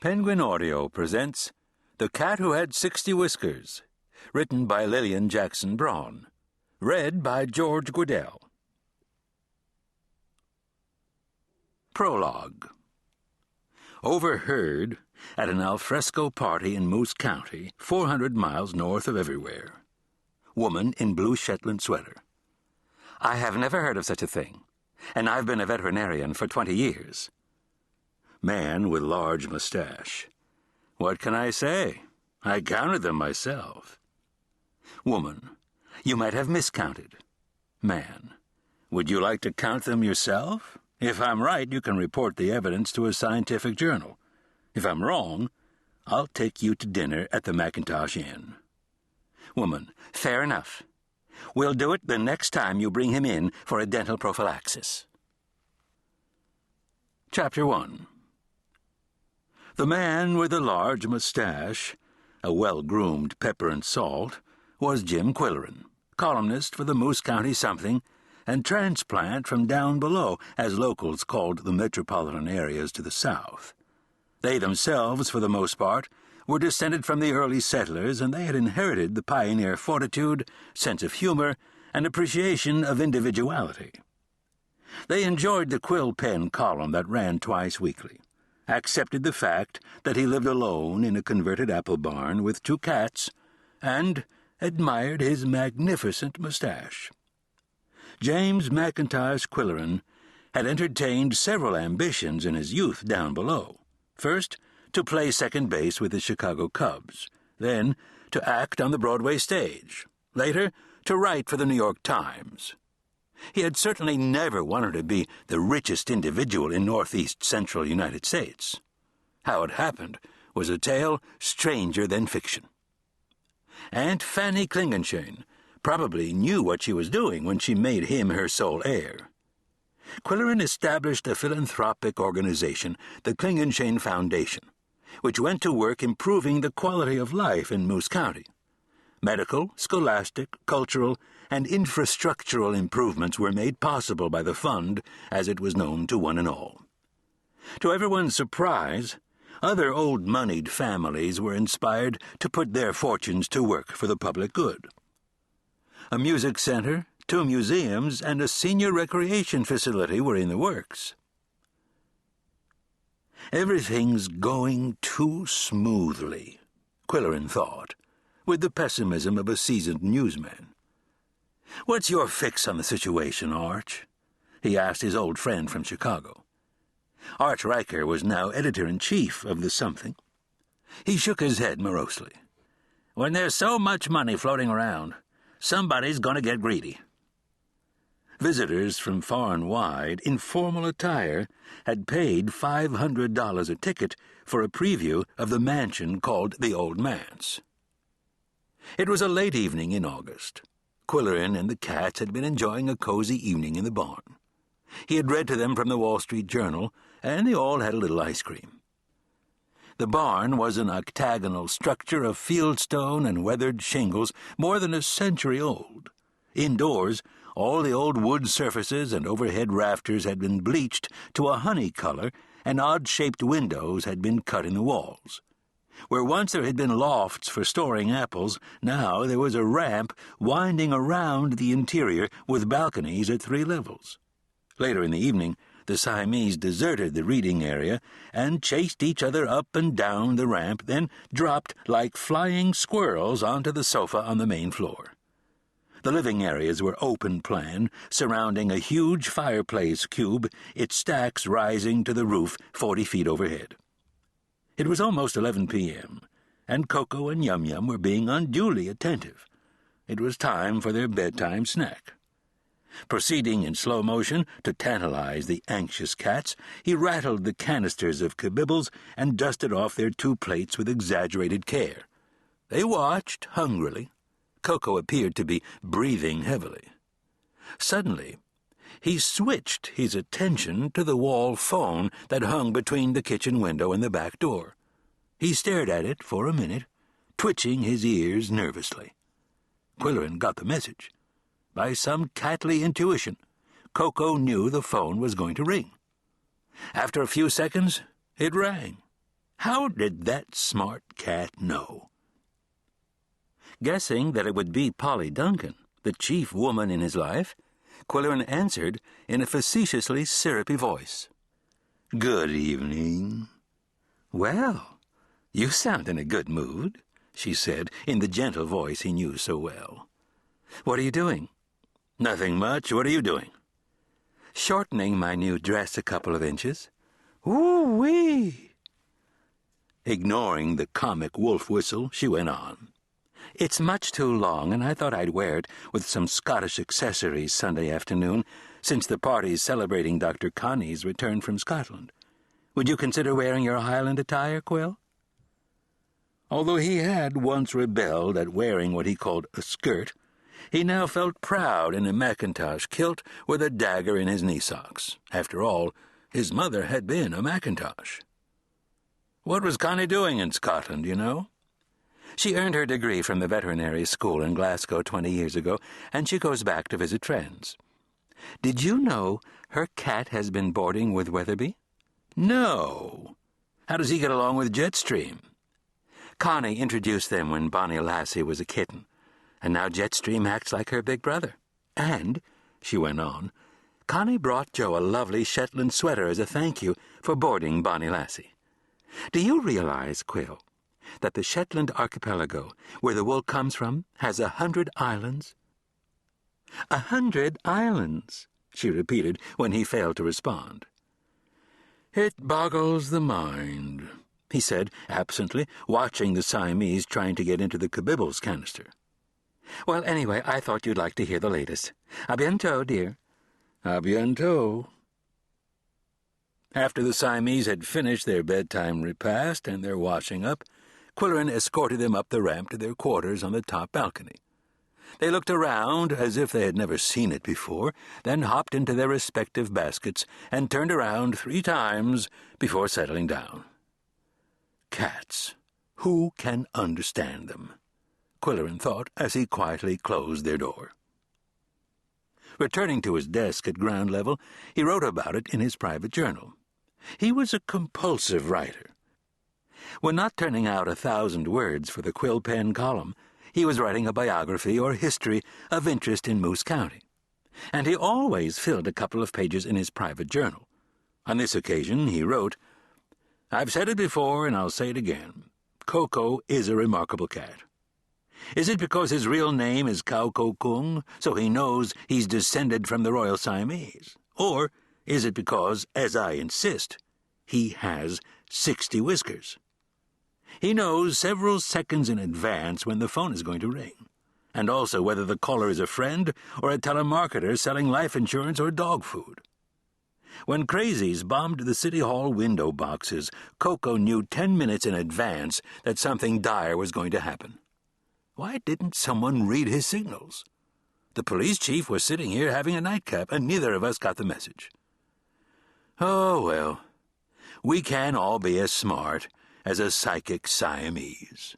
Penguin Audio presents The Cat Who Had 60 Whiskers, written by Lilian Jackson Braun, read by George Guidell. Prologue. Overheard at an alfresco party in Moose County, 400 miles north of everywhere. Woman in blue Shetland sweater. I have never heard of such a thing, and I've been a veterinarian for 20 years. Man with large mustache. What can I say? I counted them myself. Woman. You might have miscounted. Man. Would you like to count them yourself? If I'm right, you can report the evidence to a scientific journal. If I'm wrong, I'll take you to dinner at the Macintosh Inn. Woman. Fair enough. We'll do it the next time you bring him in for a dental prophylaxis. Chapter 1. The man with the large mustache, a well-groomed pepper and salt, was Jim Qwilleran, columnist for the Moose County Something, and transplant from down below, as locals called the metropolitan areas to the south. They themselves, for the most part, were descended from the early settlers, and they had inherited the pioneer fortitude, sense of humor, and appreciation of individuality. They enjoyed the quill pen column that ran twice weekly, accepted the fact that he lived alone in a converted apple barn with 2 cats, and admired his magnificent mustache. James McIntosh Qwilleran had entertained several ambitions in his youth down below. First, to play second base with the Chicago Cubs, then to act on the Broadway stage, later to write for the New York Times. He had certainly never wanted to be the richest individual in northeast central United States. How it happened was a tale stranger than fiction. Aunt Fanny Klingenschein probably knew what she was doing when she made him her sole heir. Qwilleran established a philanthropic organization, the Klingenschein Foundation, which went to work improving the quality of life in Moose County. Medical, scholastic, cultural, and infrastructural improvements were made possible by the fund, as it was known to one and all. To everyone's surprise, other old-moneyed families were inspired to put their fortunes to work for the public good. A music center, 2 museums, and a senior recreation facility were in the works. Everything's going too smoothly, Qwilleran thought, with the pessimism of a seasoned newsman. "What's your fix on the situation, Arch?" he asked his old friend from Chicago. Arch Riker was now editor-in-chief of the Something. He shook his head morosely. "When there's so much money floating around, somebody's going to get greedy." Visitors from far and wide, in formal attire, had paid $500 a ticket for a preview of the mansion called the Old Manse. It was a late evening in August. Qwilleran and the cats had been enjoying a cozy evening in the barn. He had read to them from the Wall Street Journal, and they all had a little ice cream. The barn was an octagonal structure of fieldstone and weathered shingles more than a century old. Indoors, all the old wood surfaces and overhead rafters had been bleached to a honey color, and odd-shaped windows had been cut in the walls. Where once there had been lofts for storing apples, now there was a ramp winding around the interior with balconies at 3 levels. Later in the evening, the Siamese deserted the reading area and chased each other up and down the ramp, then dropped like flying squirrels onto the sofa on the main floor. The living areas were open plan, surrounding a huge fireplace cube, its stacks rising to the roof 40 feet overhead. It was almost 11 p.m., and Koko and Yum Yum were being unduly attentive. It was time for their bedtime snack. Proceeding in slow motion to tantalize the anxious cats, he rattled the canisters of kibibbles and dusted off their 2 plates with exaggerated care. They watched hungrily. Koko appeared to be breathing heavily. Suddenly, he switched his attention to the wall phone that hung between the kitchen window and the back door. He stared at it for a minute, twitching his ears nervously. Qwilleran got the message. By some catly intuition, Koko knew the phone was going to ring. After a few seconds, it rang. How did that smart cat know? Guessing that it would be Polly Duncan, the chief woman in his life, Qwilleran answered in a facetiously syrupy voice. "Good evening." "Well, you sound in a good mood," she said in the gentle voice he knew so well. "What are you doing?" "Nothing much. What are you doing?" "Shortening my new dress a couple of inches." "Ooh-wee!" Ignoring the comic wolf whistle, she went on. "It's much too long, and I thought I'd wear it with some Scottish accessories Sunday afternoon, since the party's celebrating Dr. Connie's return from Scotland. Would you consider wearing your Highland attire, Quill?" Although he had once rebelled at wearing what he called a skirt, he now felt proud in a Macintosh kilt with a dagger in his knee socks. After all, his mother had been a Macintosh. "What was Connie doing in Scotland, you know?" "She earned her degree from the veterinary school in Glasgow 20 years ago, and she goes back to visit friends. Did you know her cat has been boarding with Weatherby?" "No. How does he get along with Jetstream?" "Connie introduced them when Bonnie Lassie was a kitten, and now Jetstream acts like her big brother. And," she went on, "Connie brought Joe a lovely Shetland sweater as a thank you for boarding Bonnie Lassie. Do you realize, Quill, that the Shetland archipelago, where the wool comes from, has 100 islands?" "100 islands," she repeated when he failed to respond. "It boggles the mind," he said absently, watching the Siamese trying to get into the Kabibbles canister. "Well, anyway, I thought you'd like to hear the latest. A bientôt, dear." "A bientôt." After the Siamese had finished their bedtime repast and their washing up, Qwilleran escorted them up the ramp to their quarters on the top balcony. They looked around as if they had never seen it before, then hopped into their respective baskets and turned around 3 times before settling down. Cats. Who can understand them? Qwilleran thought as he quietly closed their door. Returning to his desk at ground level, he wrote about it in his private journal. He was a compulsive writer. When not turning out 1,000 words for the quill pen column, he was writing a biography or history of interest in Moose County, and he always filled a couple of pages in his private journal. On this occasion he wrote, "I've said it before and I'll say it again. Koko is a remarkable cat. Is it because his real name is Koko Kung, so he knows he's descended from the Royal Siamese? Or is it because, as I insist, he has 60 whiskers? He knows several seconds in advance when the phone is going to ring, and also whether the caller is a friend or a telemarketer selling life insurance or dog food. When crazies bombed the City Hall window boxes, Koko knew 10 minutes in advance that something dire was going to happen. Why didn't someone read his signals? The police chief was sitting here having a nightcap, and neither of us got the message. Oh, well, we can't all be as smart as a psychic Siamese."